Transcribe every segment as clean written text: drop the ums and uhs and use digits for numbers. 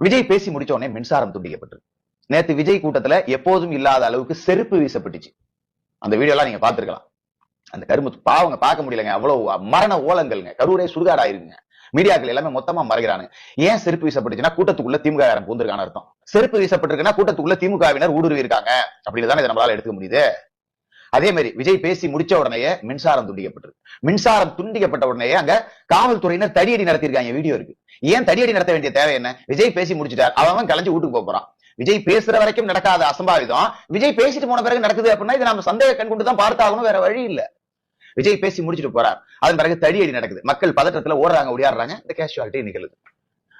விஜய் பேசி முடிச்ச உடனே மின்சாரம் துண்டிக்கப்பட்டது. நேத்து விஜய் கூட்டத்துல எப்போதும் இல்லாத அளவுக்கு செருப்பு வீசப்பட்டுச்சு. அந்த வீடியோ எல்லாம் நீங்க பாத்துருக்கலாம். அந்த கரும்பு பாவங்க பார்க்க முடியலங்க. அவ்வளவு மரண ஓலங்கள்ங்க. கரூரே சுடுகாடு ஆயிருங்க. மீடியாக்கள் எல்லாமே மொத்தமா மறைக்கிறானுங்க. ஏன் செருப்பு வீசப்பட்டுச்சுன்னா கூட்டத்துக்குள்ள திமுக பூந்திருக்கான அர்த்தம். செருப்பு வீசப்பட்டிருக்குன்னா கூட்டத்துக்குள்ள திமுகவினர் ஊடுருவி இருக்காங்க அப்படின்னு தான் இதை நம்மளால எடுத்துக்க முடியுது. அதே மாதிரி விஜய் பேசி முடிச்ச உடனே மின்சாரம் துண்டிக்கப்பட்டது. மின்சாரம் துண்டிக்கப்பட்ட உடனே அங்க காவல்துறையினர் தடியடி நடத்திருக்காங்க. வீடியோ இருக்கு. ஏன் தடியடி நடத்த வேண்டிய தேவை என்ன? விஜய் பேசி முடிச்சுட்டார், அவன் கலைஞ்சு வீட்டுக்கு போறான். விஜய் பேசுற வரைக்கும் நடக்காத அசம்பாவிதம் விஜய் பேசிட்டு போன பிறகு நடக்குது அப்படின்னா இதை நம்ம சந்தேக கண் கொண்டு தான் பார்த்தாகணும், வேற வழி இல்ல. விஜய் பேசி முடிச்சுட்டு போறார், அதன் பிறகு தடியடி நடக்குது. மக்கள் பதற்றத்துல ஓடுறாங்க, ஓடியாடுறாங்க. இந்த கேஷுவாலிட்டி நிகழுது.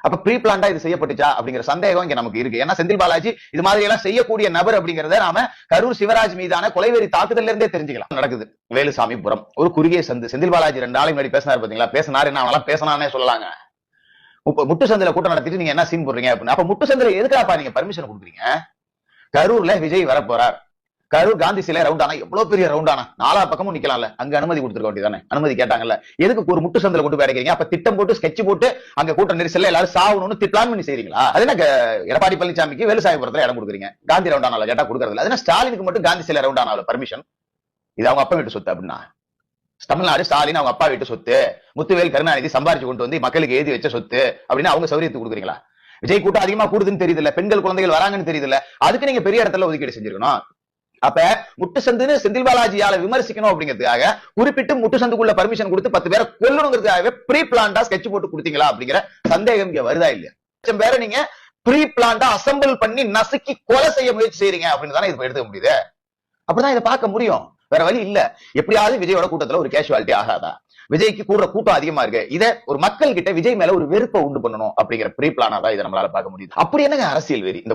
அப்ப ப்ரீ பிளான்டா இது செய்யப்பட்டுச்சா அப்படிங்கிற சந்தேகம் இங்க நமக்கு இருக்கு. ஏன்னா செந்தில் பாலாஜி இது மாதிரி எல்லாம் செய்யக்கூடிய நபர் அப்படிங்கறத நாம கரூர் சிவராஜ் மீதான கொலைவெறி தாக்குதல்ல இருந்தே தெரிஞ்சுக்கலாம். நடக்குது வேலுசாமிபுரம் ஒரு குறுகிய சந்து. செந்தில் பாலாஜி 2 நாளைக்கு முன்னாடி பேசினார் பாத்தீங்களா? பேசினாரு, என்ன அவெல்லாம் பேசினானே சொல்லலாங்க. முட்டு சந்தில கூட்டம் நடத்திட்டு நீங்க என்ன சீன் போடுறீங்க அப்படின்னு. அப்ப முட்டு சந்தில எதுக்காப்பா நீங்க பர்மிஷன் கொடுக்குறீங்க? கரூர்ல விஜய் வரப்போறார். கரூர் காந்தி சிலை ரவுண்டானா, எவ்வளவு பெரிய ரவுண்டானா, 4 பக்கமும் நிக்கலாம்ல. அங்க அனுமதி கொடுத்துருக்க வேண்டியதானே? அனுமதி கேட்டாங்கல்ல. எதுக்கு ஒரு முட்டு சந்தில கொண்டு போய் அடைக்கிறீங்க? அப்ப திட்டம் போட்டு ஸ்கெட்ச் போட்டு அங்க கூட்ட நெரிசல்ல எல்லாரும் சாவணும்னு பிளான் பண்ணி செய்றீங்களா? அது என்ன எடப்பாடி பழனிசாமிக்கு வேலுசாமிபுரத்துல இடம் கொடுக்குறீங்க, காந்தி ரவுண்டானால கேட்டா கொடுக்கறது. அது என்ன ஸ்டாலினுக்கு மட்டும் காந்தி சிலை ரவுண்டானால பர்மிஷன்? இது அவங்க அப்பா வீட்டு சொத்து அப்படின்னா? தமிழ்நாடு ஸ்டாலின் அவங்க அப்பா வீட்டு சொத்து, முத்துவேல் கருணாநிதி சம்பாரிச்சு கொண்டு வந்து மக்களுக்கு எழுதி வச்ச சொத்து அப்படின்னு அவங்க சௌரியத்துக்கு கொடுக்குறீங்களா? விஜய் கூட்டம் அதிகமா கூடுதுன்னு தெரியுது இல்ல, பெண்கள் குழந்தைகள் வராங்கன்னு தெரியுது இல்ல, அதுக்கு நீங்க பெரிய இடத்துல ஒதுக்கீடு செஞ்சிருக்கணும். அப்ப முட்டு சந்துன்னு செந்தில் பாலாஜியால விமர்சிக்கணும் அப்படிங்கிறதுக்காக குறிப்பிட்டு முட்டு சந்துக்குள்ள பர்மிஷன் கொடுத்து 10 பேரை கொல்லணுங்கிறதுக்காகவே ப்ரீ பிளான்டா ஸ்கெட்ச் போட்டு கொடுத்தீங்களா அப்படிங்கிற சந்தேகம் இங்க வருதா இல்லையா? 1000 பேரை நீங்க ப்ரீ பிளான்டா அசம்பிள் பண்ணி நசுக்கி கொலை செய்ய முயற்சி செய்றீங்க அப்படின்னு தானே இது எடுத்துக்க முடியுது. அப்படிதான் இதை பார்க்க முடியும், வேற வழி இல்ல. எப்படியாவது விஜயோட கூட்டத்துல ஒரு கேஷுவாலிட்டி ஆகாதா? விஜய்க்கு கூடுற கூட்டம் அதிகமா இருக்கு, இதை ஒரு மக்கள் கிட்ட விஜய் மேல ஒரு வெறுப்பை உண்டு பண்ணணும் அப்படிங்கிற ப்ரீ பிளானா தான் இதை நம்மளால பார்க்க முடியுது. அப்படி என்னங்க அரசியல் வெறி?